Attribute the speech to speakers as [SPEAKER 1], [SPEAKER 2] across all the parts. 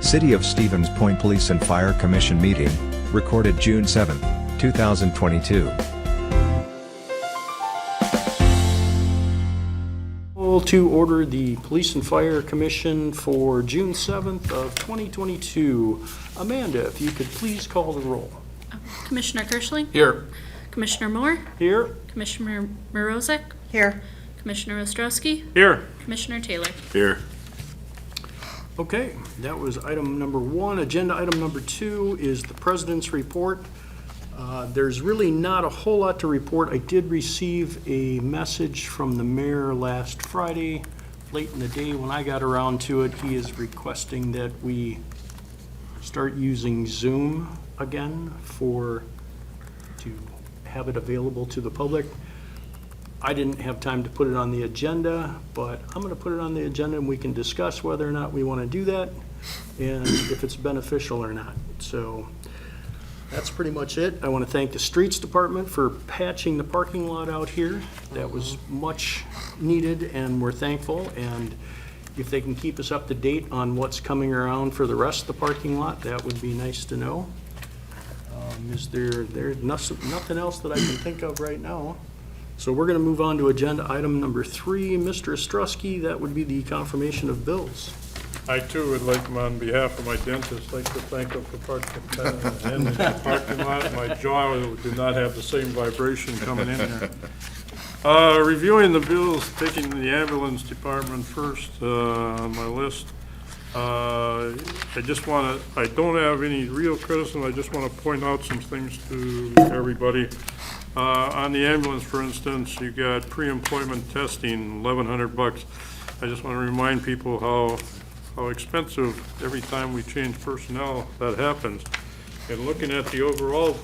[SPEAKER 1] City of Stevens Point Police and Fire Commission meeting, recorded June 7, 2022.
[SPEAKER 2] To order the Police and Fire Commission for June 7th of 2022. Amanda, if you could please call the roll.
[SPEAKER 3] Commissioner Kirschling?
[SPEAKER 2] Here.
[SPEAKER 3] Commissioner Moore?
[SPEAKER 2] Here.
[SPEAKER 3] Commissioner Morozek?
[SPEAKER 4] Here.
[SPEAKER 3] Commissioner Ostrowski?
[SPEAKER 2] Here.
[SPEAKER 3] Commissioner Taylor?
[SPEAKER 5] Here.
[SPEAKER 2] Okay, that was item number 1. Agenda item number 2 is the President's report. There's really not a whole lot to report. I did receive a message from the mayor last Friday, late in the day when I got around to it. He is requesting that we start using Zoom again to have it available to the public. I didn't have time to put it on the agenda, but I'm going to put it on the agenda and we can discuss whether or not we want to do that and if it's beneficial or not. So that's pretty much it. I want to thank the Streets Department for patching the parking lot out here. That was much needed and we're thankful. And if they can keep us up to date on what's coming around for the rest of the parking lot, that would be nice to know. Is there's nothing else that I can think of right now. So we're going to move on to agenda item number 3. Mr. Ostrowski, that would be the confirmation of bills.
[SPEAKER 6] I too would like, on behalf of my dentist, like to thank him for parking in the parking lot. My jaw did not have the same vibration coming in here. Reviewing the bills, taking the ambulance department first on my list. I don't have any real criticism. I just want to point out some things to everybody. On the ambulance, for instance, you got pre-employment testing, $1,100. I just want to remind people how expensive every time we change personnel that happens. And looking at the overall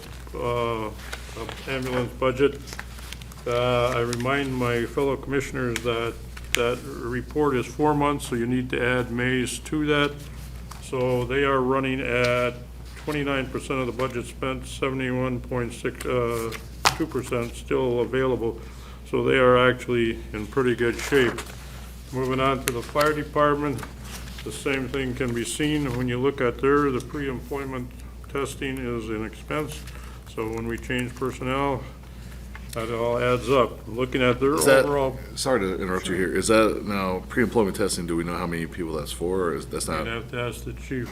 [SPEAKER 6] ambulance budget, I remind my fellow commissioners that report is 4 months, so you need to add May's to that. So they are running at 29% of the budget spent, 71.2% still available. So they are actually in pretty good shape. Moving on to the fire department, the same thing can be seen when you look at the pre-employment testing is an expense. So when we change personnel, that all adds up. Looking at their overall.
[SPEAKER 5] Sorry to interrupt you here. Is that now pre-employment testing? Do we know how many people that's for, or that's not?
[SPEAKER 6] You'd have to ask the chief.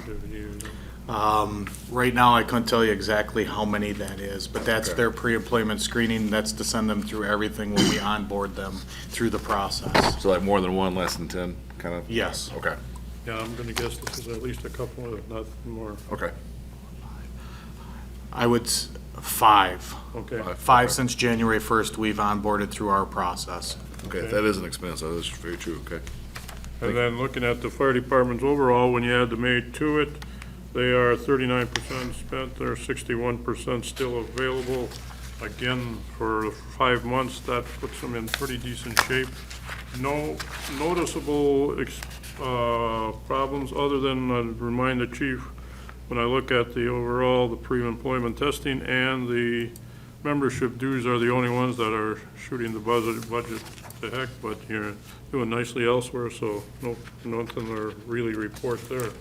[SPEAKER 7] Right now, I couldn't tell you exactly how many that is, but that's
[SPEAKER 5] Okay.
[SPEAKER 7] their pre-employment screening. That's to send them through everything when we onboard them through the process.
[SPEAKER 5] So like more than one, less than 10, kind of?
[SPEAKER 7] Yes.
[SPEAKER 5] Okay.
[SPEAKER 6] Yeah, I'm gonna guess this is at least a couple, if not more.
[SPEAKER 5] Okay.
[SPEAKER 7] I would, 5.
[SPEAKER 6] Okay.
[SPEAKER 7] 5 since January 1st, we've onboarded through our process.
[SPEAKER 5] Okay, that is an expense. That is very true. Okay.
[SPEAKER 6] And then looking at the fire departments overall, when you add the maid to it, they are 39% spent, they're 61% still available. Again, for 5 months, that puts them in pretty decent shape. No noticeable problems, other than I'd remind the chief, when I look at the overall, the pre-employment testing and the membership dues are the only ones that are shooting the budget to heck, but you're doing nicely elsewhere, so nothing to really report there.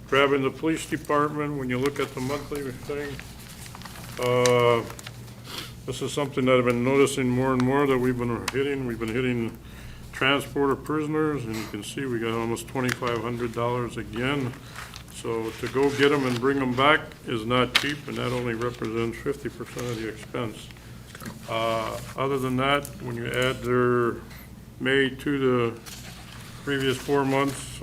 [SPEAKER 6] Grabbing the police department, when you look at the monthly thing, this is something that I've been noticing more and more that we've been hitting transport of prisoners, and you can see we got almost $2,500 again. So to go get them and bring them back is not cheap, and that only represents 50% of the expense. Other than that, when you add their May to the previous 4 months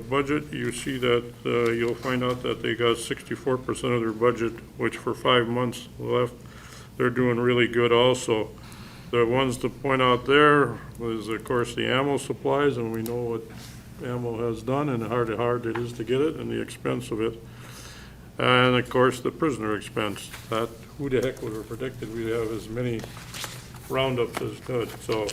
[SPEAKER 6] budget, you see that you'll find out that they got 64% of their budget, which for 5 months left, they're doing really good also. The ones to point out there is, of course, the ammo supplies, and we know what ammo has done and how hard it is to get it and the expense of it. And of course, the prisoner expense. That, who the heck would have predicted we'd have as many roundups as good. So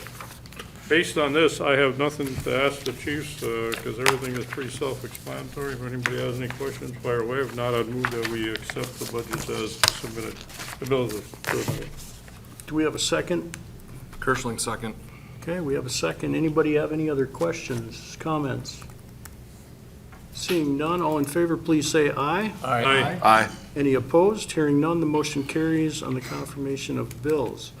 [SPEAKER 6] based on this, I have nothing to ask the chiefs because everything is pretty self-explanatory. If anybody has any questions, fire away. If not, I'd move that we accept the budgets as submitted. The bills are submitted.
[SPEAKER 2] Do we have a second?
[SPEAKER 8] Kirschling, second.
[SPEAKER 2] Okay, we have a second. Anybody have any other questions, comments? Seeing none, all in favor, please say aye.
[SPEAKER 6] Aye.
[SPEAKER 5] Aye.
[SPEAKER 2] Any opposed? Hearing none, the motion carries on the confirmation of bills.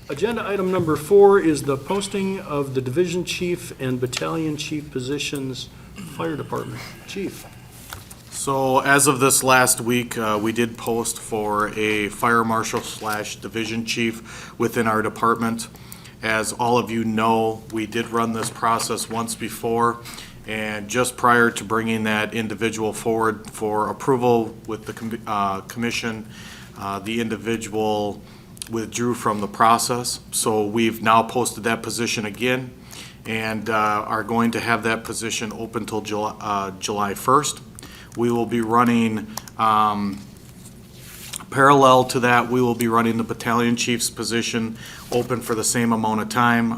[SPEAKER 2] Agenda item number 4 is the posting of the division chief and battalion chief positions, fire department. Chief.
[SPEAKER 7] So as of this last week, we did post for a fire marshal / division chief within our department. As all of you know, we did run this process once before, and just prior to bringing that individual forward for approval with the commission, the individual withdrew from the process. So we've now posted that position again and are going to have that position open till July 1st. We will be running, parallel to that, we will be running the battalion chief's position open for the same amount of time.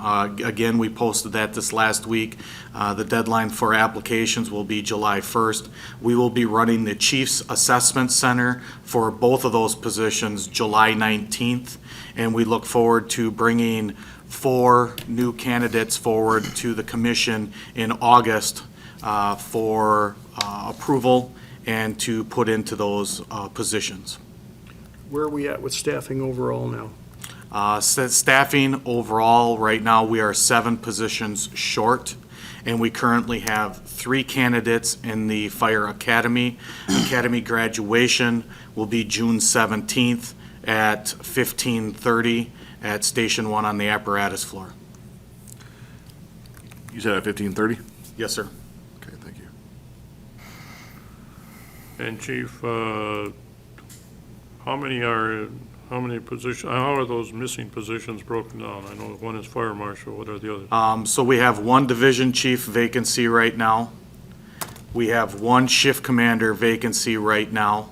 [SPEAKER 7] Again, we posted that this last week. The deadline for applications will be July 1st. We will be running the chief's assessment center for both of those positions July 19th. And we look forward to bringing 4 new candidates forward to the commission in August for approval and to put into those positions.
[SPEAKER 2] Where are we at with staffing overall now?
[SPEAKER 7] Staffing overall, right now, we are 7 positions short, and we currently have 3 candidates in the fire academy. Academy graduation will be June 17th at 15:30 at Station 1 on the apparatus floor.
[SPEAKER 5] You said at 15:30?
[SPEAKER 7] Yes, sir.
[SPEAKER 5] Okay, thank you.
[SPEAKER 6] And Chief, how many positions, how are those missing positions broken down? I know one is fire marshal, what are the others?
[SPEAKER 7] So we have 1 division chief vacancy right now. We have 1 shift commander vacancy right now,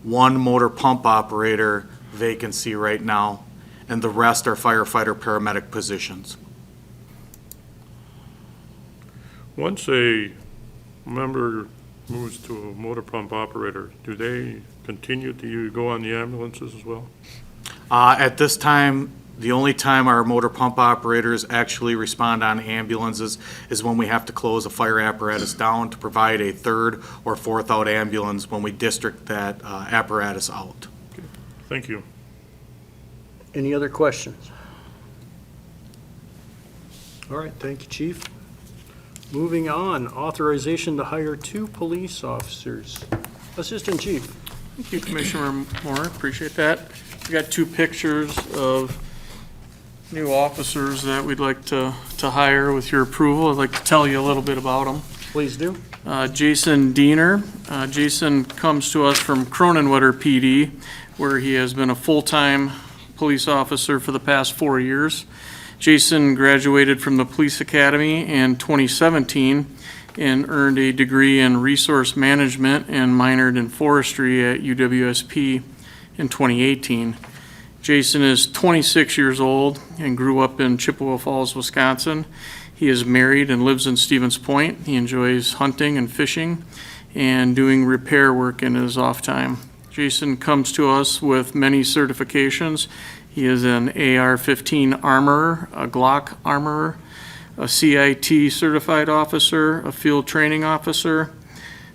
[SPEAKER 7] 1 motor pump operator vacancy right now, and the rest are firefighter paramedic positions.
[SPEAKER 6] Once a member moves to a motor pump operator, do they continue to go on the ambulances as well?
[SPEAKER 7] At this time, the only time our motor pump operators actually respond on ambulances is when we have to close a fire apparatus down to provide a 3rd or 4th out ambulance when we district that apparatus out.
[SPEAKER 6] Thank you.
[SPEAKER 2] Any other questions? All right, thank you, Chief. Moving on, authorization to hire 2 police officers. Assistant Chief.
[SPEAKER 4] Thank you, Commissioner Moore, appreciate that. We got 2 pictures of new officers that we'd like to hire with your approval. I'd like to tell you a little bit about them.
[SPEAKER 2] Please do.
[SPEAKER 4] Jason Diener. Jason comes to us from Cronenwetter PD, where he has been a full-time police officer for the past 4 years. Jason graduated from the Police Academy in 2017 and earned a degree in resource management and minored in forestry at UWSP in 2018. Jason is 26 years old and grew up in Chippewa Falls, Wisconsin. He is married and lives in Stevens Point. He enjoys hunting and fishing and doing repair work in his off time. Jason comes to us with many certifications. He is an AR-15 armorer, a Glock armorer, a CIT certified officer, a field training officer,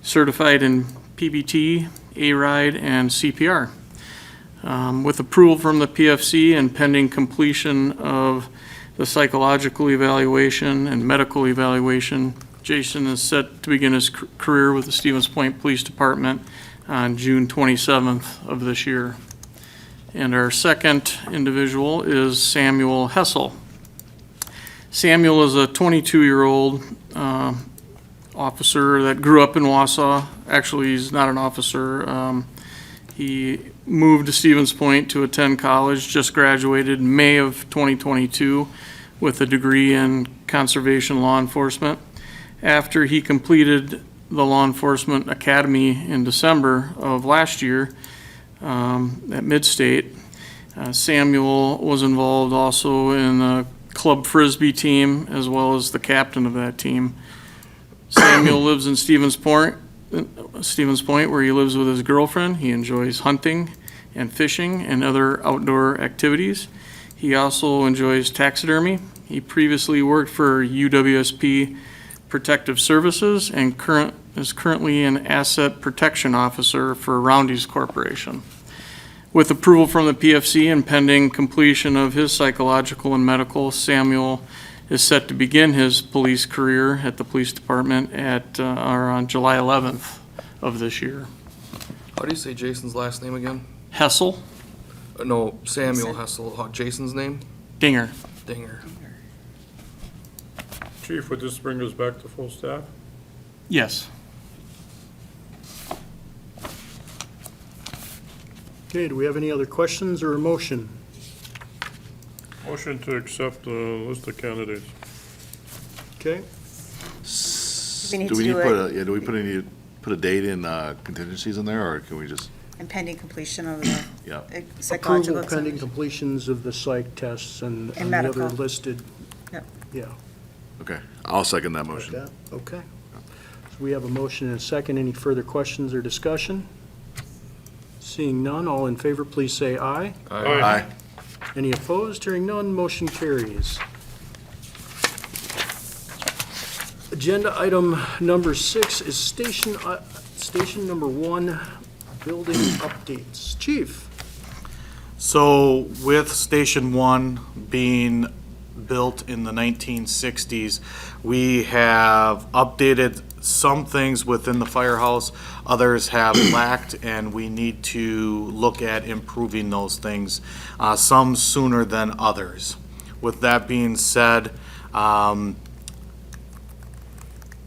[SPEAKER 4] certified in PBT, A-RIDE, and CPR. With approval from the PFC and pending completion of the psychological evaluation and medical evaluation, Jason is set to begin his career with the Stevens Point Police Department on June 27th of this year. And our second individual is Samuel Hessel. Samuel is a 22-year-old officer that grew up in Wausau. Actually, he's not an officer. He moved to Stevens Point to attend college, just graduated in May of 2022 with a degree in conservation law enforcement. After he completed the law enforcement academy in December of last year at Midstate, Samuel was involved also in the club frisbee team as well as the captain of that team. Samuel lives in Stevens Point, where he lives with his girlfriend. He enjoys hunting and fishing and other outdoor activities. He also enjoys taxidermy. He previously worked for UWSP Protective Services and is currently an Asset Protection Officer for Roundy's Corporation. With approval from the PFC and pending completion of his psychological and medical, Samuel is set to begin his police career at the police department on July 11th of this year.
[SPEAKER 8] How do you say Jason's last name again?
[SPEAKER 4] Hessel,
[SPEAKER 8] No, Samuel Hessel. Jason's name?
[SPEAKER 4] Dinger.
[SPEAKER 8] Dinger.
[SPEAKER 6] Chief, would this bring us back to full staff?
[SPEAKER 4] Yes.
[SPEAKER 2] Okay, do we have any other questions or a motion?
[SPEAKER 6] Motion to accept the list of candidates.
[SPEAKER 2] Okay,
[SPEAKER 9] We need
[SPEAKER 10] Do we
[SPEAKER 9] to
[SPEAKER 10] need
[SPEAKER 9] do
[SPEAKER 10] to
[SPEAKER 9] it
[SPEAKER 10] put put a date in contingencies in there, or can we just,
[SPEAKER 9] in pending completion of the
[SPEAKER 10] yeah?
[SPEAKER 9] psychological
[SPEAKER 2] approval pending
[SPEAKER 9] examination.
[SPEAKER 2] completions of the psych tests and
[SPEAKER 9] And
[SPEAKER 2] the other
[SPEAKER 9] medical.
[SPEAKER 2] listed.
[SPEAKER 9] Yep.
[SPEAKER 2] Yeah.
[SPEAKER 10] Okay, I'll second that
[SPEAKER 2] like
[SPEAKER 10] motion.
[SPEAKER 2] that. Okay. So we have a motion and a second. Any further questions or discussion? Seeing none, all in favor, please say aye.
[SPEAKER 10] Aye.
[SPEAKER 2] Any opposed? Hearing none, motion carries. Agenda item number 6 is station number 1, building updates. Chief?
[SPEAKER 7] So with Station 1 being built in the 1960s, we have updated some things within the firehouse, others have lacked, and we need to look at improving those things, some sooner than others. With that being said,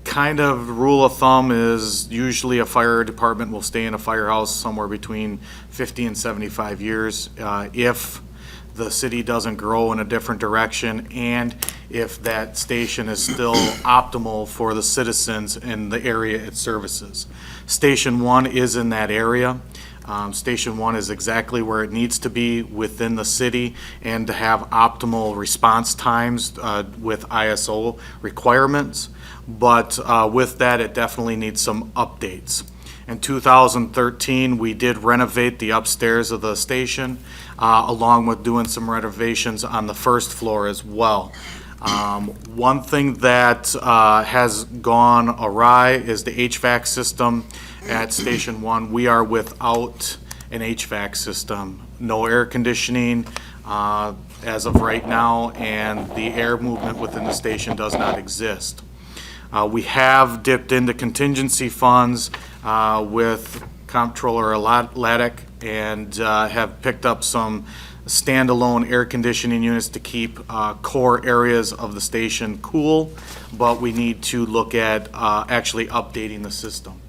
[SPEAKER 7] kind of rule of thumb is usually a fire department will stay in a firehouse somewhere between 50 and 75 years. If the city doesn't grow in a different direction, and if that station is still optimal for the citizens in the area it services. Station 1 is in that area. Station 1 is exactly where it needs to be within the city and to have optimal response times with ISO requirements. But with that, it definitely needs some updates. In 2013, we did renovate the upstairs of the station, along with doing some renovations on the first floor as well. One thing that has gone awry is the HVAC system at Station 1. We are without an HVAC system, no air conditioning as of right now, and the air movement within the station does not exist. We have dipped into contingency funds with Comptroller Laddick and have picked up some standalone air conditioning units to keep core areas of the station cool, but we need to look at actually updating the system.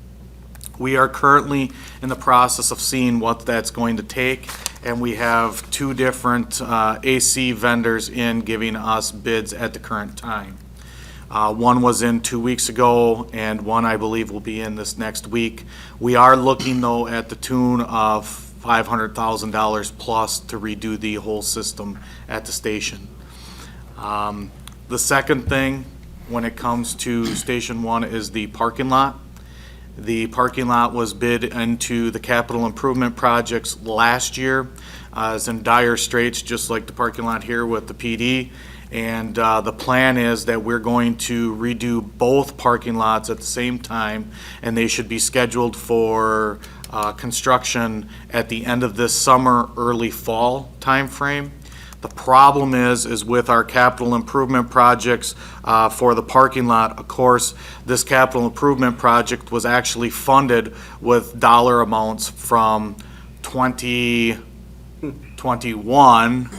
[SPEAKER 7] We are currently in the process of seeing what that's going to take, and we have 2 different AC vendors in giving us bids at the current time. One was in 2 weeks ago, and one I believe will be in this next week. We are looking, though, at the tune of $500,000 plus to redo the whole system at the station. The second thing, when it comes to Station 1, is the parking lot. The parking lot was bid into the capital improvement projects last year. It's in dire straits, just like the parking lot here with the PD. And the plan is that we're going to redo both parking lots at the same time, and they should be scheduled for construction at the end of this summer, early fall timeframe. The problem is with our capital improvement projects for the parking lot, of course, this capital improvement project was actually funded with dollar amounts from 2021,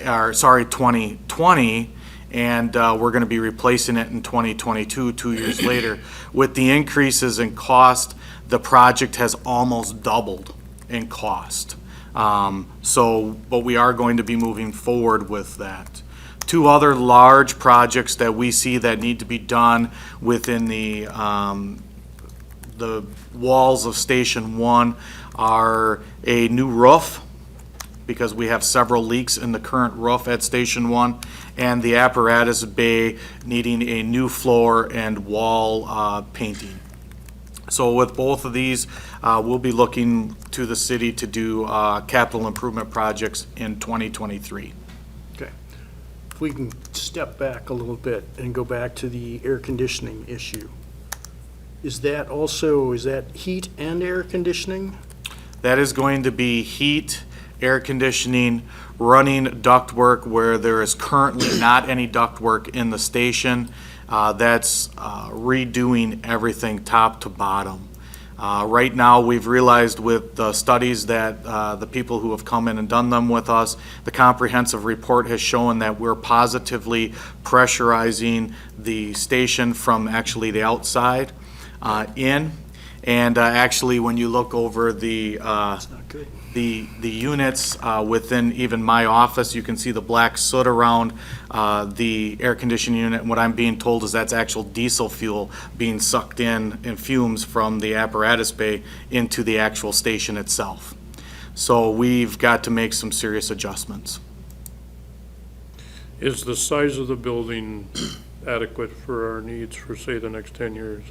[SPEAKER 7] or sorry, 2020, and we're going to be replacing it in 2022, 2 years later. With the increases in cost, the project has almost doubled in cost. But we are going to be moving forward with that. 2 other large projects that we see that need to be done within the walls of Station 1 are a new roof, because we have several leaks in the current roof at Station 1, and the apparatus bay needing a new floor and wall painting. So with both of these, we'll be looking to the city to do capital improvement projects in 2023.
[SPEAKER 2] Okay. If we can step back a little bit and go back to the air conditioning issue. Is that heat and air conditioning?
[SPEAKER 7] That is going to be heat, air conditioning, running ductwork where there is currently not any ductwork in the station. That's redoing everything top to bottom. Right now, we've realized with the studies that the people who have come in and done them with us, the comprehensive report has shown that we're positively pressurizing the station from actually the outside in. And actually, when you look over the
[SPEAKER 2] It's not good.
[SPEAKER 7] the units within even my office, you can see the black soot around the air conditioning unit. And what I'm being told is that's actual diesel fuel being sucked in fumes from the apparatus bay into the actual station itself. So we've got to make some serious adjustments.
[SPEAKER 6] Is the size of the building adequate for our needs for, say, the next 10 years?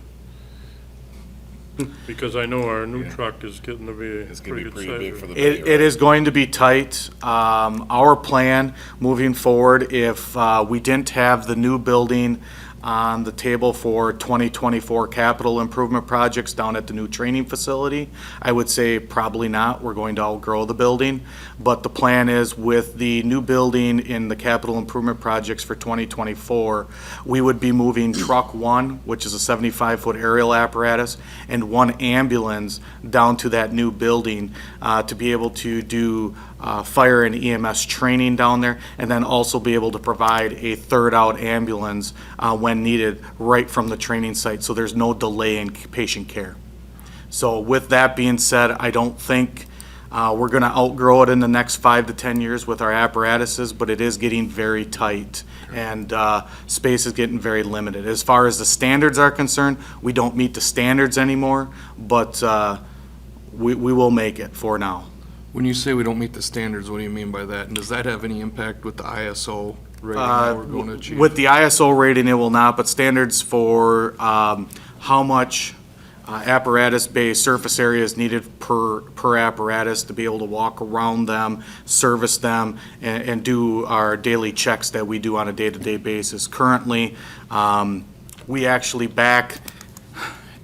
[SPEAKER 6] Because I know our new truck is getting to be
[SPEAKER 10] It's gonna
[SPEAKER 6] pretty
[SPEAKER 10] be
[SPEAKER 6] good
[SPEAKER 10] pretty big
[SPEAKER 6] size.
[SPEAKER 10] for the
[SPEAKER 7] It
[SPEAKER 10] bay, right?
[SPEAKER 7] is going to be tight. Our plan moving forward, if we didn't have the new building on the table for 2024 capital improvement projects down at the new training facility, I would say probably not. We're going to outgrow the building. But the plan is with the new building in the capital improvement projects for 2024, we would be moving truck one, which is a 75-foot aerial apparatus, and one ambulance down to that new building to be able to do fire and EMS training down there, and then also be able to provide a third out ambulance when needed right from the training site, so there's no delay in patient care. So with that being said, I don't think we're going to outgrow it in the next 5 to 10 years with our apparatuses, but it is getting very tight and space is getting very limited. As far as the standards are concerned, we don't meet the standards anymore, but we will make it for now.
[SPEAKER 8] When you say we don't meet the standards, what do you mean by that? And does that have any impact with the ISO rating that we're going to achieve?
[SPEAKER 7] With the ISO rating, it will not, but standards for how much apparatus bay surface area is needed per apparatus to be able to walk around them, service them, and do our daily checks that we do on a day-to-day basis. Currently, we actually back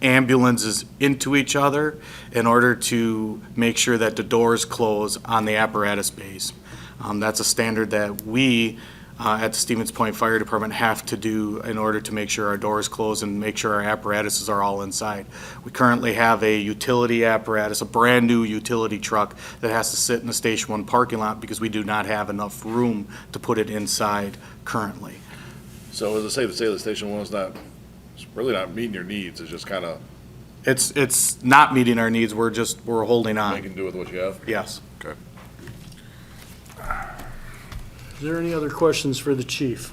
[SPEAKER 7] ambulances into each other in order to make sure that the doors close on the apparatus bays. That's a standard that we at the Stevens Point Fire Department have to do in order to make sure our doors close and make sure our apparatuses are all inside. We currently have a utility apparatus, a brand-new utility truck that has to sit in the Station 1 parking lot because we do not have enough room to put it inside currently.
[SPEAKER 10] So is it safe to say that Station 1 is not, it's really not meeting your needs, it's just kind of
[SPEAKER 7] It's not meeting our needs, we're holding on.
[SPEAKER 10] making do with what you have?
[SPEAKER 7] Yes.
[SPEAKER 10] Okay.
[SPEAKER 2] Is there any other questions for the chief?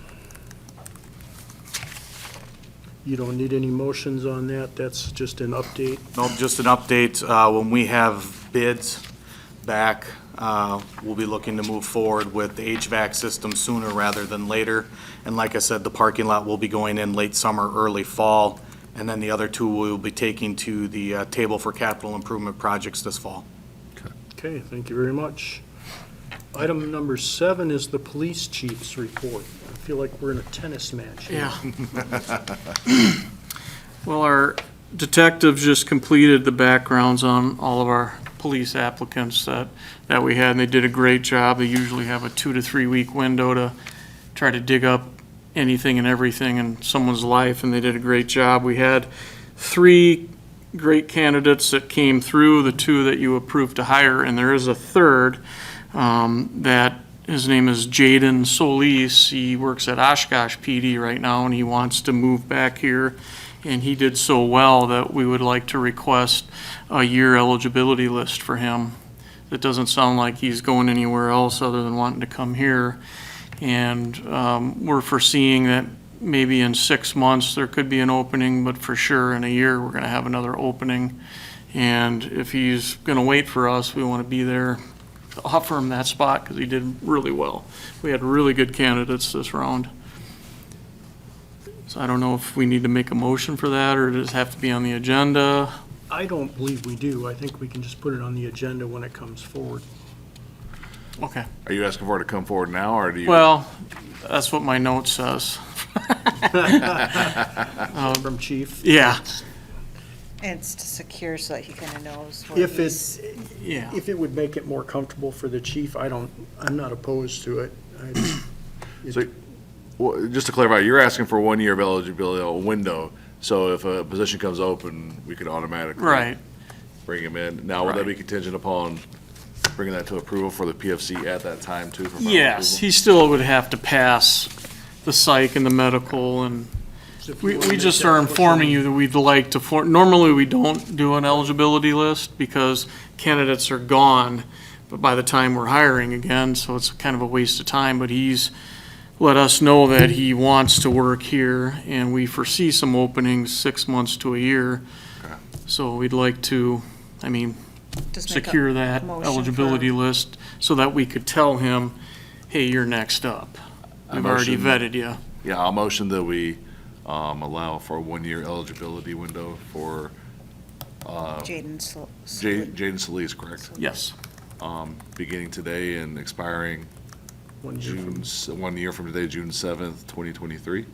[SPEAKER 2] You don't need any motions on that, that's just an update.
[SPEAKER 7] Nope, just an update. When we have bids back, we'll be looking to move forward with the HVAC system sooner rather than later. And like I said, the parking lot will be going in late summer, early fall. And then the other two we'll be taking to the table for capital improvement projects this fall.
[SPEAKER 2] Okay, thank you very much. Item number 7 is the police chief's report. I feel like we're in a tennis match here.
[SPEAKER 4] Yeah. Well, our detectives just completed the backgrounds on all of our police applicants that we had, and they did a great job. They usually have a 2 to 3 week window to try to dig up anything and everything in someone's life, and they did a great job. We had 3 great candidates that came through, the 2 that you approved to hire, and there is a third that his name is Jaden Solis. He works at Oshkosh PD right now, and he wants to move back here. And he did so well that we would like to request a year eligibility list for him. It doesn't sound like he's going anywhere else other than wanting to come here. And we're foreseeing that maybe in 6 months there could be an opening, but for sure in a year we're going to have another opening. And if he's going to wait for us, we want to be there to offer him that spot because he did really well. We had really good candidates this round. So I don't know if we need to make a motion for that or does it have to be on the agenda?
[SPEAKER 2] I don't believe we do. I think we can just put it on the agenda when it comes forward.
[SPEAKER 4] Okay.
[SPEAKER 5] Are you asking for it to come forward now, or do you?
[SPEAKER 4] Well, that's what my note says.
[SPEAKER 2] From chief?
[SPEAKER 4] Yeah,
[SPEAKER 9] And it's to secure so that he kind of knows what
[SPEAKER 2] If
[SPEAKER 9] he's.
[SPEAKER 4] yeah.
[SPEAKER 2] If it would make it more comfortable for the chief, I'm not opposed to it.
[SPEAKER 5] So, well, just to clarify, you're asking for 1 year of eligibility, a window, so if a position comes open, we could automatically
[SPEAKER 4] Right.
[SPEAKER 5] bring him in. Now, would that be
[SPEAKER 4] Right.
[SPEAKER 5] contingent upon bringing that to approval for the PFC at that time too? for final
[SPEAKER 4] Yes,
[SPEAKER 5] approval?
[SPEAKER 4] he still would have to pass the psych and the medical, and
[SPEAKER 2] If you
[SPEAKER 4] we
[SPEAKER 2] wanna make
[SPEAKER 4] just
[SPEAKER 2] that
[SPEAKER 4] are
[SPEAKER 2] motion-
[SPEAKER 4] informing you that we'd like to, normally we don't do an eligibility list because candidates are gone, but by the time we're hiring again, so it's kind of a waste of time, but he's let us know that he wants to work here, and we foresee some openings 6 months to a year.
[SPEAKER 5] Okay.
[SPEAKER 4] So we'd like to,
[SPEAKER 9] Just make a
[SPEAKER 4] secure that
[SPEAKER 9] motion
[SPEAKER 4] eligibility
[SPEAKER 9] for-
[SPEAKER 4] list so that we could tell him, hey, you're next up.
[SPEAKER 5] I
[SPEAKER 4] We've already
[SPEAKER 5] motion-
[SPEAKER 4] vetted you.
[SPEAKER 5] Yeah, I'll motion that we allow for a 1 year eligibility window for
[SPEAKER 9] Jaden
[SPEAKER 5] Jaden Solis, correct?
[SPEAKER 4] Yes.
[SPEAKER 5] Beginning today and expiring
[SPEAKER 2] 1 year from-
[SPEAKER 5] 1 year from today, June 7th, 2023.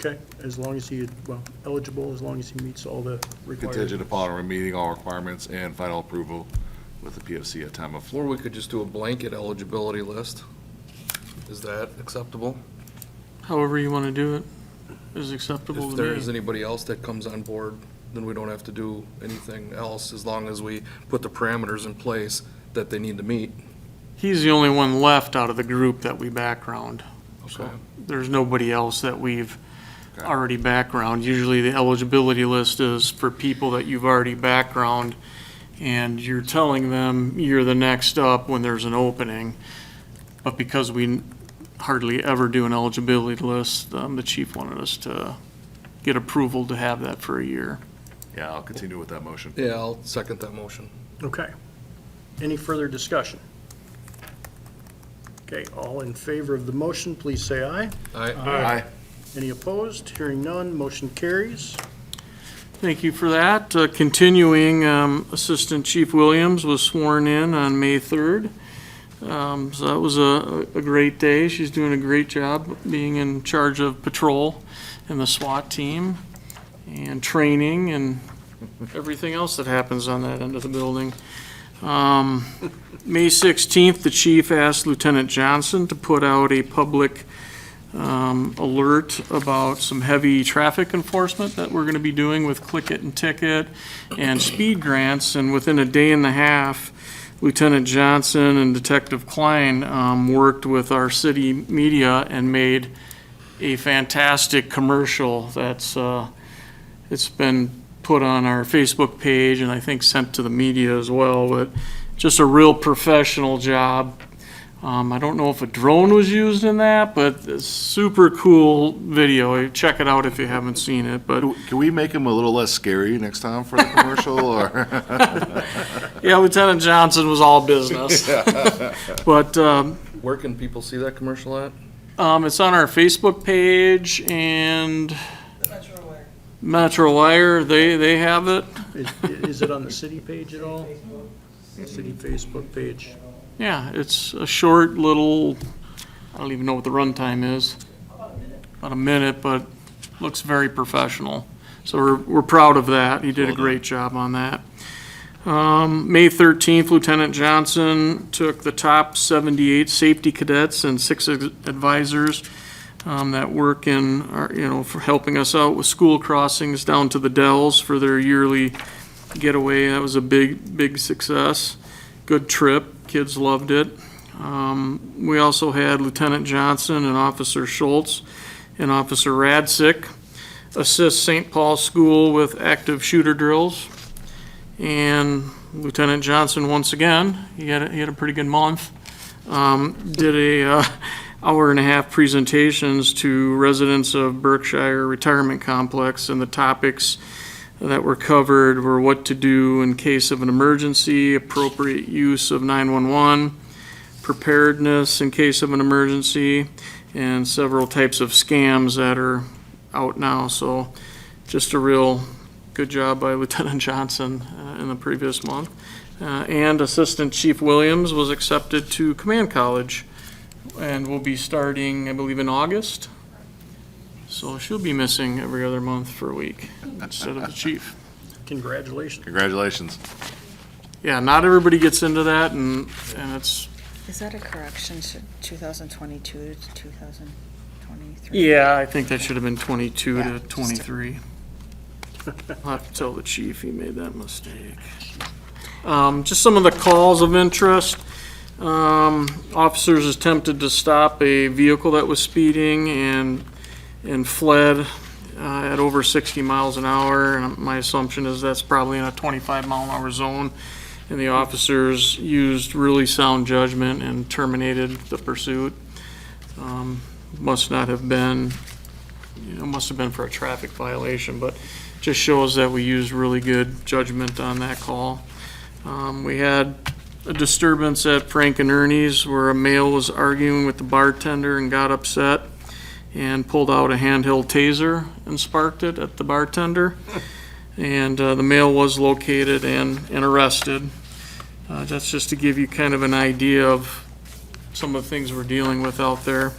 [SPEAKER 2] Okay, as long as eligible, as long as he meets all the requirements.
[SPEAKER 5] Contingent upon meeting all requirements and final approval with the PFC at time of.
[SPEAKER 8] Or we could just do a blanket eligibility list. Is that acceptable?
[SPEAKER 4] However you want to do it is acceptable
[SPEAKER 8] If
[SPEAKER 4] to
[SPEAKER 8] there is
[SPEAKER 4] me.
[SPEAKER 8] anybody else that comes on board, then we don't have to do anything else, as long as we put the parameters in place that they need to meet.
[SPEAKER 4] He's the only one left out of the group that we background.
[SPEAKER 8] Okay.
[SPEAKER 4] There's nobody else that we've
[SPEAKER 5] Okay.
[SPEAKER 4] already background. Usually the eligibility list is for people that you've already background, and you're telling them you're the next up when there's an opening. But because we hardly ever do an eligibility list, the chief wanted us to get approval to have that for a year.
[SPEAKER 5] Yeah, I'll continue with that motion.
[SPEAKER 8] Yeah, I'll second that motion.
[SPEAKER 2] Okay. Any further discussion? Okay, all in favor of the motion, please say aye.
[SPEAKER 5] Aye.
[SPEAKER 2] Any opposed? Hearing none, motion carries.
[SPEAKER 4] Thank you for that. Continuing, Assistant Chief Williams was sworn in on May 3rd. So that was a great day. She's doing a great job being in charge of patrol and the SWAT team and training and everything else that happens on that end of the building. May 16th, the chief asked Lieutenant Johnson to put out a public alert about some heavy traffic enforcement that we're going to be doing with Click It and Ticket and speed grants. And within a day and a half, Lieutenant Johnson and Detective Klein worked with our city media and made a fantastic commercial that's it's been put on our Facebook page and I think sent to the media as well. But just a real professional job. I don't know if a drone was used in that, but it's super cool video. Check it out if you haven't seen it. But
[SPEAKER 5] Can we make him a little less scary next time for the commercial, or?
[SPEAKER 4] yeah, Lieutenant Johnson was all business. But
[SPEAKER 8] Where can people see that commercial at?
[SPEAKER 4] it's on our Facebook page and Metro Wire, they have it.
[SPEAKER 2] Is it on the city page at all? City Facebook page.
[SPEAKER 4] Yeah, it's a short little, I don't even know what the runtime is. About a minute, but looks very professional. So we're proud of that. He did a great job on that. May 13th, Lieutenant Johnson took the top 78 safety cadets and 6 advisors that work in, for helping us out with school crossings down to the Dells for their yearly getaway. That was a big success. Good trip. Kids loved it. We also had Lieutenant Johnson and Officer Schultz and Officer Radsick assist St. Paul School with active shooter drills. And Lieutenant Johnson, once again, he had a pretty good month. Did a hour and a half presentations to residents of Berkshire Retirement Complex, and the topics that were covered were what to do in case of an emergency, appropriate use of 911, preparedness in case of an emergency, and several types of scams that are out now. So just a real good job by Lieutenant Johnson in the previous month. And Assistant Chief Williams was accepted to Command College and will be starting, I believe, in August. So she'll be missing every other month for a week instead of the chief.
[SPEAKER 2] Congratulations.
[SPEAKER 5] Congratulations.
[SPEAKER 4] Yeah, not everybody gets into that, and it's,
[SPEAKER 9] Is that a correction to 2022 to 2023?
[SPEAKER 4] yeah, I think that should have been 22
[SPEAKER 9] Yeah,
[SPEAKER 4] to
[SPEAKER 9] just
[SPEAKER 4] 23. I'll have to tell the chief he made that mistake. Just some of the calls of interest. Officers attempted to stop a vehicle that was speeding and fled at over 60 miles an hour. And my assumption is that's probably in a 25 mile an hour zone. And the officers used really sound judgment and terminated the pursuit. Must not have been, must have been for a traffic violation, but just shows that we used really good judgment on that call. We had a disturbance at Frank and Ernie's where a male was arguing with the bartender and got upset and pulled out a handheld taser and sparked it at the bartender. And the male was located and arrested. That's just to give you kind of an idea of some of the things we're dealing with out there.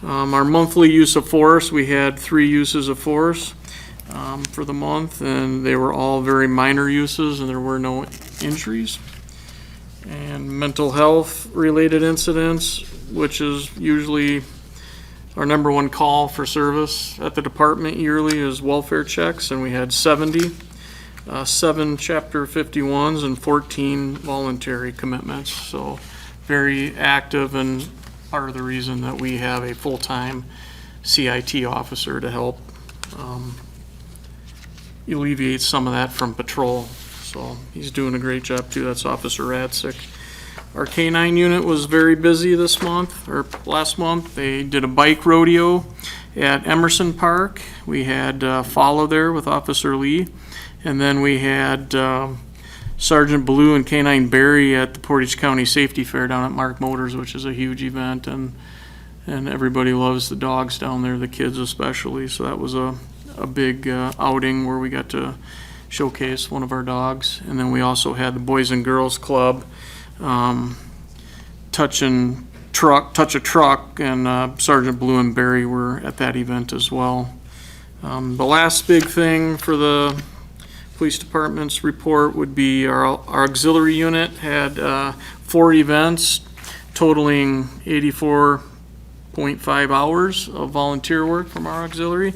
[SPEAKER 4] Our monthly use of force, we had 3 uses of force for the month, and they were all very minor uses, and there were no injuries. And mental health related incidents, which is usually our number 1 call for service at the department yearly, is welfare checks, and we had 70, 7 Chapter 51s and 14 voluntary commitments. So very active, and part of the reason that we have a full-time CIT officer to help alleviate some of that from patrol. So he's doing a great job too. That's Officer Radsick. Our K-9 unit was very busy this month, or last month. They did a bike rodeo at Emerson Park. We had follow there with Officer Lee. And then we had Sergeant Blue and K-9 Barry at the Portage County Safety Fair down at Mark Motors, which is a huge event, and everybody loves the dogs down there, the kids especially. So that was a big outing where we got to showcase one of our dogs. And then we also had the Boys and Girls Club touch a truck, and Sergeant Blue and Barry were at that event as well. The last big thing for the police department's report would be our auxiliary unit had 4 events totaling 84.5 hours of volunteer work from our auxiliary,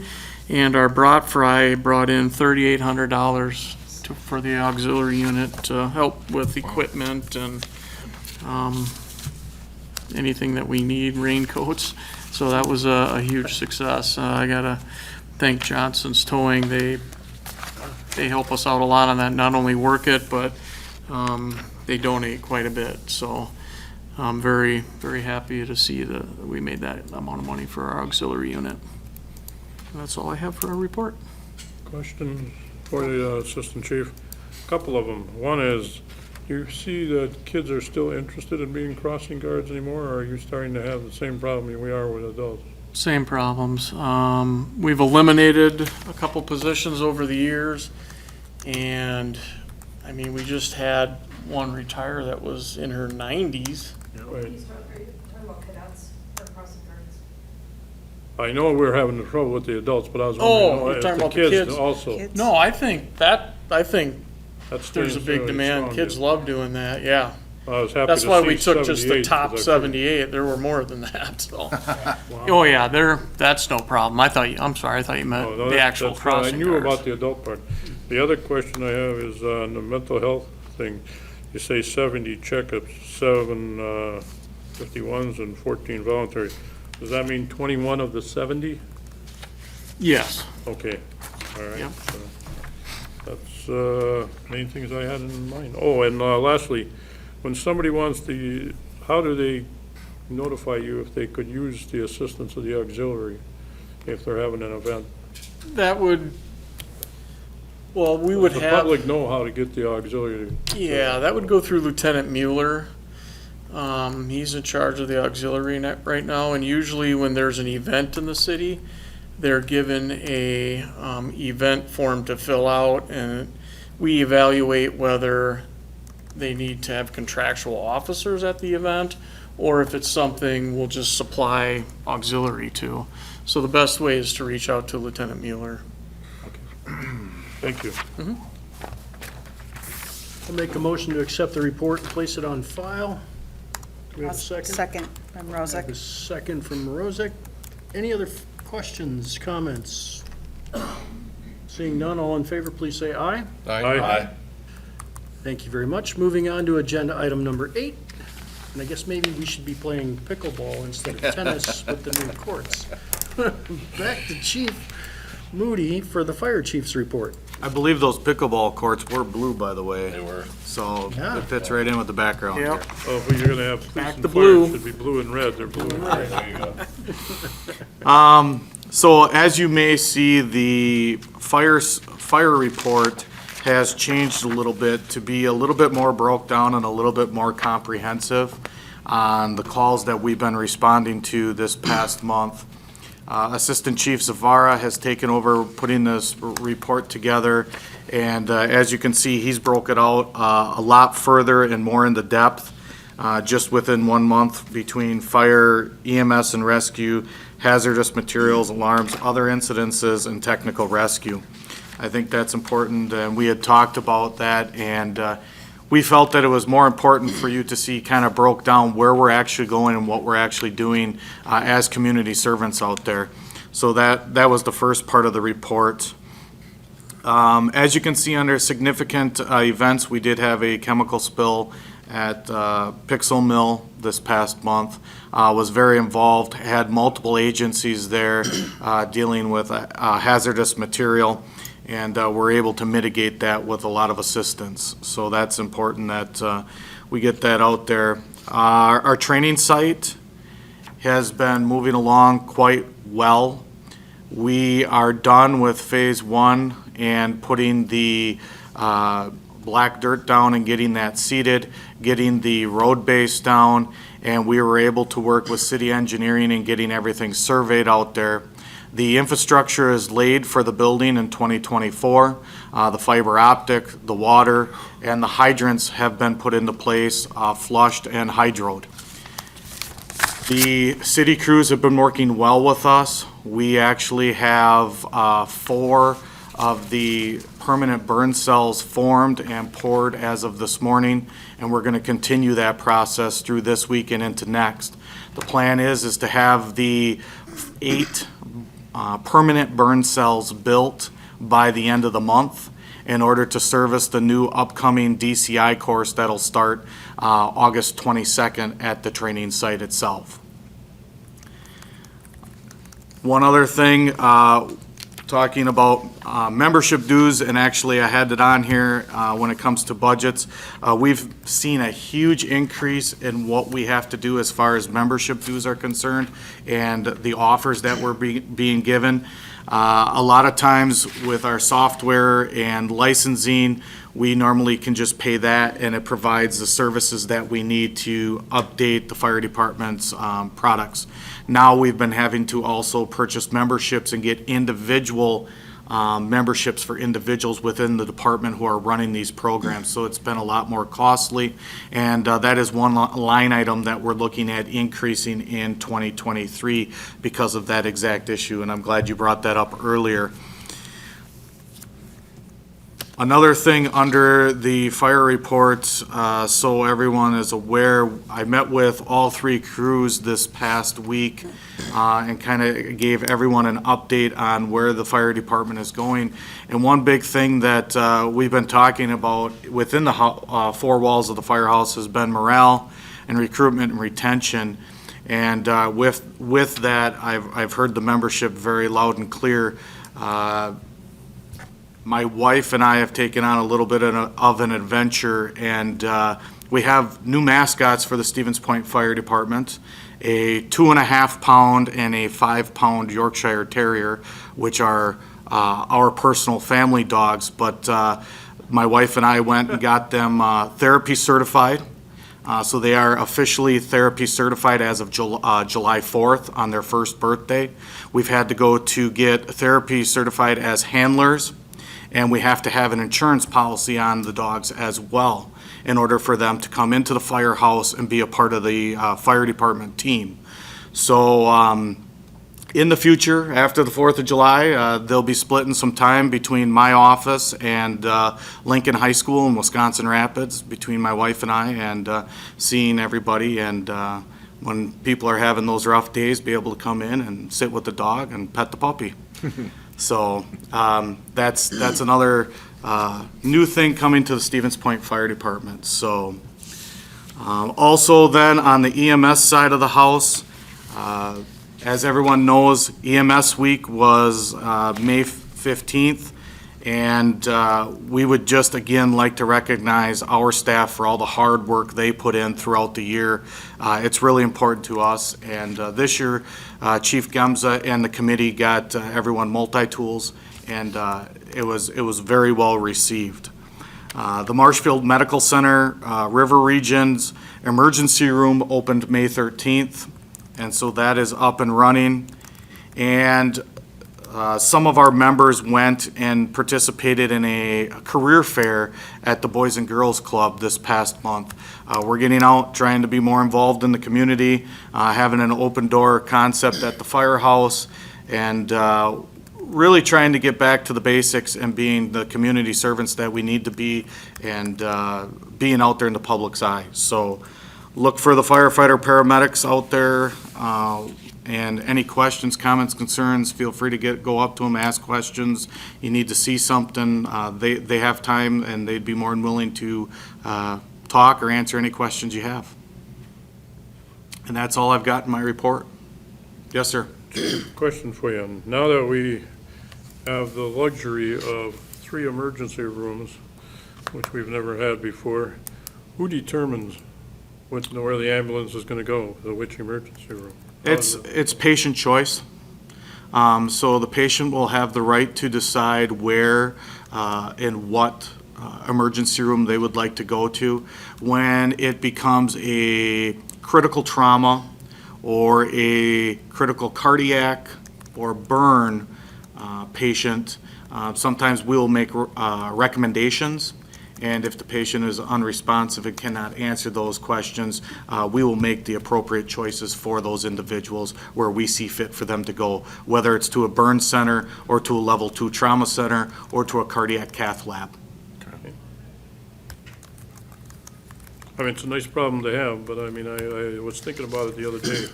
[SPEAKER 4] and our brat fry brought in $3,800 for the auxiliary unit to help with equipment and anything that we need, raincoats. So that was a huge success. I gotta thank Johnson's Towing. They help us out a lot on that, not only work it, but they donate quite a bit. So I'm very, very happy to see that we made that amount of money for our auxiliary unit. And that's all I have for a report.
[SPEAKER 6] Questions for the Assistant Chief? Couple of them. One is, you see that kids are still interested in being crossing guards anymore, or are you starting to have the same problem we are with adults?
[SPEAKER 4] Same problems. We've eliminated a couple positions over the years, and I mean, we just had one retire that was in her 90s.
[SPEAKER 6] Right.
[SPEAKER 11] Are you talking about cadets or crossing guards?
[SPEAKER 6] I know we're having the trouble with the adults, but I was
[SPEAKER 4] Oh,
[SPEAKER 6] wondering,
[SPEAKER 4] you're
[SPEAKER 6] if
[SPEAKER 4] talking
[SPEAKER 6] the
[SPEAKER 4] about the
[SPEAKER 6] kids
[SPEAKER 4] kids?
[SPEAKER 6] also.
[SPEAKER 9] Kids?
[SPEAKER 4] No, I think
[SPEAKER 6] That's
[SPEAKER 4] there's a
[SPEAKER 6] staying
[SPEAKER 4] big
[SPEAKER 6] fairly
[SPEAKER 4] demand.
[SPEAKER 6] strong,
[SPEAKER 4] Kids
[SPEAKER 6] yeah.
[SPEAKER 4] love doing that, yeah.
[SPEAKER 6] I was happy
[SPEAKER 4] That's
[SPEAKER 6] to
[SPEAKER 4] why we
[SPEAKER 6] see
[SPEAKER 4] took just the
[SPEAKER 6] 78,
[SPEAKER 4] top
[SPEAKER 6] 'cause I
[SPEAKER 4] 78. There were more than that, so. Oh, yeah, that's no problem. I'm sorry, I thought you
[SPEAKER 6] Oh,
[SPEAKER 4] meant
[SPEAKER 6] no,
[SPEAKER 4] the actual
[SPEAKER 6] that's fine.
[SPEAKER 4] crossing
[SPEAKER 6] I knew about
[SPEAKER 4] guards.
[SPEAKER 6] the adult part. The other question I have is on the mental health thing. You say 70 checkups, 7 51s and 14 voluntary. Does that mean 21 of the 70?
[SPEAKER 4] Yes,
[SPEAKER 6] Okay, all right.
[SPEAKER 4] Yep.
[SPEAKER 6] So that's main things I had in mind. Oh, and lastly, when somebody wants to, how do they notify you if they could use the assistance of the auxiliary if they're having an event?
[SPEAKER 4] that would, well, we would
[SPEAKER 6] Does
[SPEAKER 4] have.
[SPEAKER 6] the public know how to get the auxiliary?
[SPEAKER 4] Yeah, that would go through Lieutenant Mueller. He's in charge of the auxiliary net right now, and usually when there's an event in the city, they're given a event form to fill out, and we evaluate whether they need to have contractual officers at the event, or if it's something we'll just supply auxiliary to. So the best way is to reach out to Lieutenant Mueller.
[SPEAKER 6] Thank you.
[SPEAKER 2] I'll make a motion to accept the report and place it on file. Do we have a second?
[SPEAKER 9] Second from
[SPEAKER 2] I have a
[SPEAKER 9] Rozak.
[SPEAKER 2] second from Morozek. Any other questions, comments? Seeing none, all in favor, please say aye.
[SPEAKER 6] Aye.
[SPEAKER 2] Thank you very much. Moving on to agenda item number 8. And I guess maybe we should be playing pickleball instead of tennis with the new courts. Back to Chief Moody for the fire chief's report.
[SPEAKER 7] I believe those pickleball courts were blue, by the way.
[SPEAKER 10] They were.
[SPEAKER 7] So
[SPEAKER 2] Yeah.
[SPEAKER 7] it fits right in with the background here.
[SPEAKER 4] Yep.
[SPEAKER 6] Oh, if you're gonna have police
[SPEAKER 4] Back
[SPEAKER 6] and
[SPEAKER 4] to
[SPEAKER 6] fire,
[SPEAKER 4] blue.
[SPEAKER 6] it should be blue and red, they're blue and red.
[SPEAKER 10] There you go.
[SPEAKER 7] So as you may see, the fire report has changed a little bit to be a little bit more broke down and a little bit more comprehensive on the calls that we've been responding to this past month. Assistant Chief Zavara has taken over putting this report together, and as you can see, he's broke it out a lot further and more into depth, just within 1 month between fire, EMS and rescue, hazardous materials, alarms, other incidences, and technical rescue. I think that's important, and we had talked about that, and we felt that it was more important for you to see kind of broke down where we're actually going and what we're actually doing as community servants out there. So that was the first part of the report. As you can see under significant events, we did have a chemical spill at Pixel Mill this past month. Was very involved, had multiple agencies there dealing with hazardous material, and we're able to mitigate that with a lot of assistance. So that's important that we get that out there. Our training site has been moving along quite well. We are done with phase 1 and putting the black dirt down and getting that seeded, getting the road base down, and we were able to work with city engineering and getting everything surveyed out there. The infrastructure is laid for the building in 2024. The fiber optic, the water, and the hydrants have been put into place, flushed and hydroed. The city crews have been working well with us. We actually have 4 of the permanent burn cells formed and poured as of this morning, and we're going to continue that process through this week and into next. The plan is to have the 8 permanent burn cells built by the end of the month in order to service the new upcoming DCI course that'll start August 22nd at the training site itself. One other thing, talking about membership dues, and actually I had it on here when it comes to budgets. We've seen a huge increase in what we have to do as far as membership dues are concerned and the offers that were being given. A lot of times with our software and licensing, we normally can just pay that, and it provides the services that we need to update the fire department's products. Now we've been having to also purchase memberships and get individual memberships for individuals within the department who are running these programs. So it's been a lot more costly, and that is one line item that we're looking at increasing in 2023 because of that exact issue, and I'm glad you brought that up earlier. Another thing under the fire reports, so everyone is aware, I met with all 3 crews this past week and kind of gave everyone an update on where the fire department is going. And one big thing that we've been talking about within the 4 walls of the firehouse has been morale and recruitment and retention. And with that, I've heard the membership very loud and clear. My wife and I have taken on a little bit of an adventure, and we have new mascots for the Stevens Point Fire Department, a 2.5-pound and a 5-pound Yorkshire Terrier, which are our personal family dogs, but my wife and I went and got them therapy certified. So they are officially therapy certified as of July 4th on their first birthday. We've had to go to get therapy certified as handlers, and we have to have an insurance policy on the dogs as well. in order for them to come into the firehouse and be a part of the fire department team. So in the future, after the 4th of July, they'll be splitting some time between my office and Lincoln High School in Wisconsin Rapids, between my wife and I, and seeing everybody. And when people are having those rough days, be able to come in and sit with the dog and pet the puppy. So that's another new thing coming to the Stevens Point Fire Department. So also then on the EMS side of the house, as everyone knows, EMS week was May 15th, and we would just again like to recognize our staff for all the hard work they put in throughout the year. It's really important to us, and this year Chief Gemza and the committee got everyone multi-tools, and it was very well received. The Marshfield Medical Center River Region's emergency room opened May 13th. And so that is up and running. And some of our members went and participated in a career fair at the Boys and Girls Club this past month. We're getting out, trying to be more involved in the community, having an open door concept at the firehouse, and really trying to get back to the basics and being the community servants that we need to be, and being out there in the public's eye. So look for the firefighter paramedics out there, and any questions, comments, concerns, feel free to go up to them, ask questions. You need to see something, they have time, and they'd be more than willing to talk or answer any questions you have. And that's all I've got in my report. Yes, sir.
[SPEAKER 6] Question for you. Now that we have the luxury of 3 emergency rooms, which we've never had before, who determines where the ambulance is going to go, which emergency room?
[SPEAKER 7] It's patient choice. So the patient will have the right to decide where and what emergency room they would like to go to. When it becomes a critical trauma or a critical cardiac or burn patient, sometimes we'll make recommendations. And if the patient is unresponsive and cannot answer those questions, we will make the appropriate choices for those individuals where we see fit for them to go, whether it's to a burn center or to a level 2 trauma center or to a cardiac cath lab.
[SPEAKER 6] I mean, it's a nice problem to have, but I mean, I was thinking about it the other day.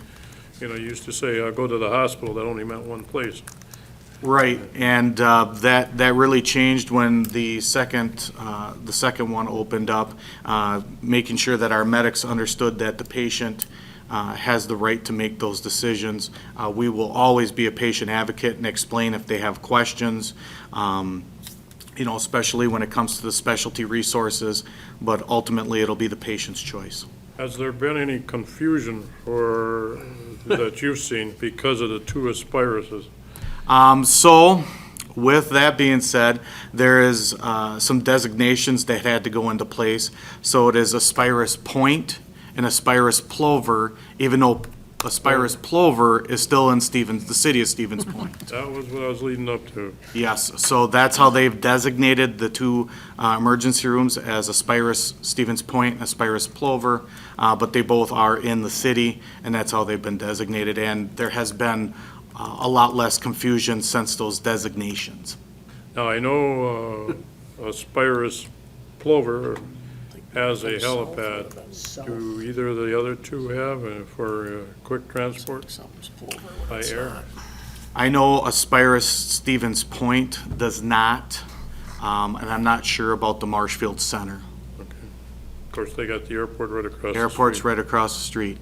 [SPEAKER 6] You know, you used to say, go to the hospital, that only meant one place.
[SPEAKER 7] Right, and that really changed when the second one opened up, making sure that our medics understood that the patient has the right to make those decisions. We will always be a patient advocate and explain if they have questions, especially when it comes to the specialty resources, but ultimately it'll be the patient's choice.
[SPEAKER 6] Has there been any confusion that you've seen because of the 2 aspirases?
[SPEAKER 7] So, with that being said, there is some designations that had to go into place. So it is Aspirus Point and Aspirus Plover, even though Aspirus Plover is still in the city of Stevens Point.
[SPEAKER 6] That was what I was leading up to.
[SPEAKER 7] Yes, so that's how they've designated the 2 emergency rooms, as Aspirus Stevens Point and Aspirus Plover, but they both are in the city, and that's how they've been designated. And there has been a lot less confusion since those designations.
[SPEAKER 6] Now, I know Aspirus Plover has a helipad. Do either of the other 2 have for quick transport by air?
[SPEAKER 7] I know Aspirus Stevens Point does not, and I'm not sure about the Marshfield Center.
[SPEAKER 6] Okay. Of course, they got the airport right across the street.
[SPEAKER 7] Airport's right across the street.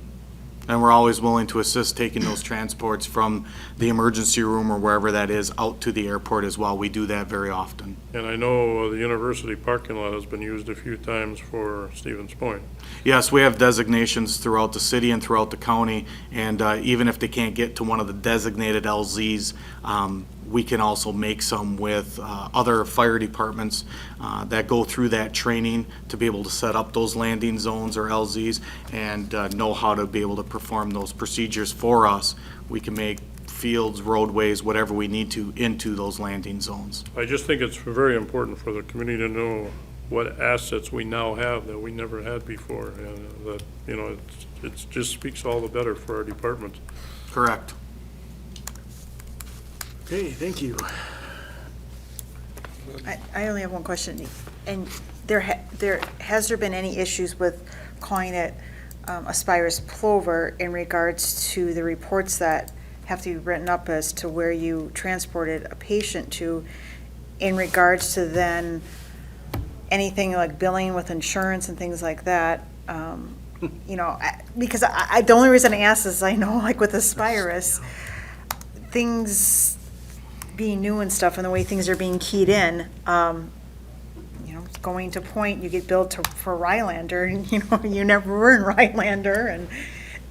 [SPEAKER 7] And we're always willing to assist taking those transports from the emergency room or wherever that is out to the airport as well. We do that very often.
[SPEAKER 6] And I know the university parking lot has been used a few times for Stevens Point.
[SPEAKER 7] Yes, we have designations throughout the city and throughout the county, and even if they can't get to one of the designated LZs, we can also make some with other fire departments that go through that training to be able to set up those landing zones or LZs and know how to be able to perform those procedures for us. We can make fields, roadways, whatever we need to into those landing zones.
[SPEAKER 6] I just think it's very important for the community to know what assets we now have that we never had before, and that, it just speaks all the better for our department.
[SPEAKER 7] Correct.
[SPEAKER 2] Okay, thank you.
[SPEAKER 9] I only have one question. And has there been any issues with calling it Aspirus Plover in regards to the reports that have to be written up as to where you transported a patient to, in regards to then anything like billing with insurance and things like that? Because the only reason I ask is I know, like with Aspirus, things being new and stuff and the way things are being keyed in, going to Point, you get billed for Rylander, and you never were in Rylander, and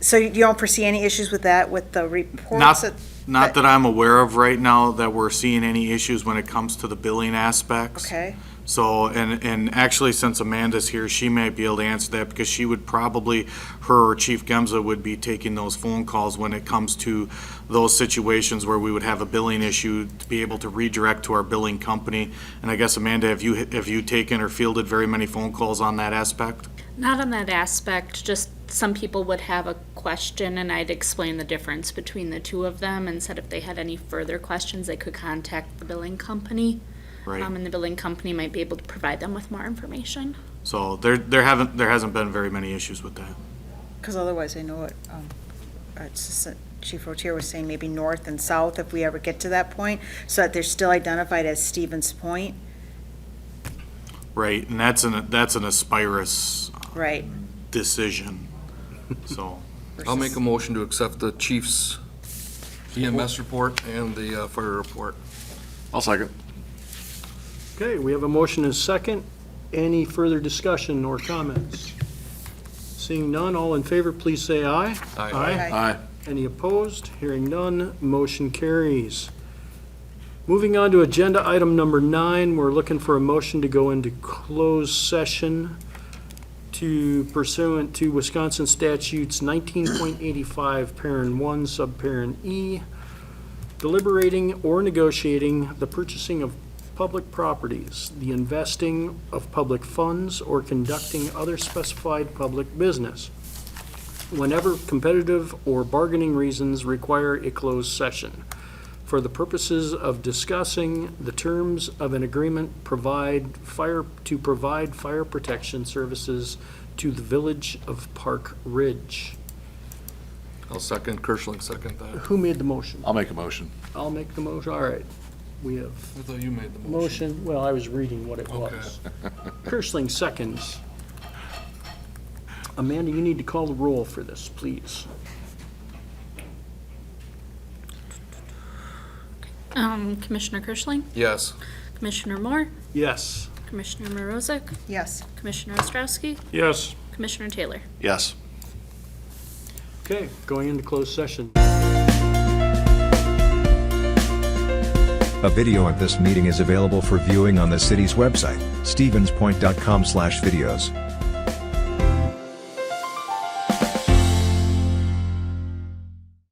[SPEAKER 9] so you don't foresee any issues with that, with the reports?
[SPEAKER 7] Not that I'm aware of right now that we're seeing any issues when it comes to the billing aspects.
[SPEAKER 9] Okay,
[SPEAKER 7] So, and actually, since Amanda's here, she might be able to answer that, because she would probably, her or Chief Gemza would be taking those phone calls when it comes to those situations where we would have a billing issue, to be able to redirect to our billing company. And I guess, Amanda, have you taken or fielded very many phone calls on that aspect?
[SPEAKER 3] Not on that aspect, just some people would have a question and I'd explain the difference between the two of them and said if they had any further questions, they could contact the billing company.
[SPEAKER 7] Right.
[SPEAKER 3] And the billing company might be able to provide them with more information.
[SPEAKER 7] So there hasn't been very many issues with that.
[SPEAKER 9] because otherwise I know what Assistant Chief Rotier was saying, maybe north and south if we ever get to that point, so that they're still identified as Stevens Point.
[SPEAKER 7] Right, and that's an Aspirus
[SPEAKER 9] Right.
[SPEAKER 7] decision, so.
[SPEAKER 8] I'll make a motion to accept the chief's EMS report and the fire report.
[SPEAKER 5] I'll second.
[SPEAKER 2] Okay, we have a motion and a second. Any further discussion or comments? Seeing none, all in favor, please say aye.
[SPEAKER 8] Aye.
[SPEAKER 5] Aye.
[SPEAKER 2] Any opposed? Hearing none, motion carries. Moving on to agenda item number 9, we're looking for a motion to go into closed session to pursuant to Wisconsin statutes 19.85, parent 1, subparent E, deliberating or negotiating the purchasing of public properties, the investing of public funds, or conducting other specified public business, whenever competitive or bargaining reasons require a closed session, for the purposes of discussing the terms of an agreement provide fire protection services to the village of Park Ridge.
[SPEAKER 8] I'll second, Kirschling second that.
[SPEAKER 2] Who made the motion?
[SPEAKER 5] I'll make a motion.
[SPEAKER 2] I'll make the motion. All right. We have
[SPEAKER 8] I thought you made the motion.
[SPEAKER 2] motion. Well, I was reading what it was. Kirschling seconds. Amanda, you need to call the roll for this, please.
[SPEAKER 3] Commissioner Kirschling,
[SPEAKER 8] Yes.
[SPEAKER 3] Commissioner Moore,
[SPEAKER 2] Yes.
[SPEAKER 3] Commissioner Mrozek,
[SPEAKER 9] Yes.
[SPEAKER 3] Commissioner Ostrowski,
[SPEAKER 6] Yes.
[SPEAKER 3] Commissioner Taylor.
[SPEAKER 5] Yes.
[SPEAKER 2] Okay, going into closed session.
[SPEAKER 1] A video of this meeting is available for viewing on the city's website, stevenspoint.com/videos.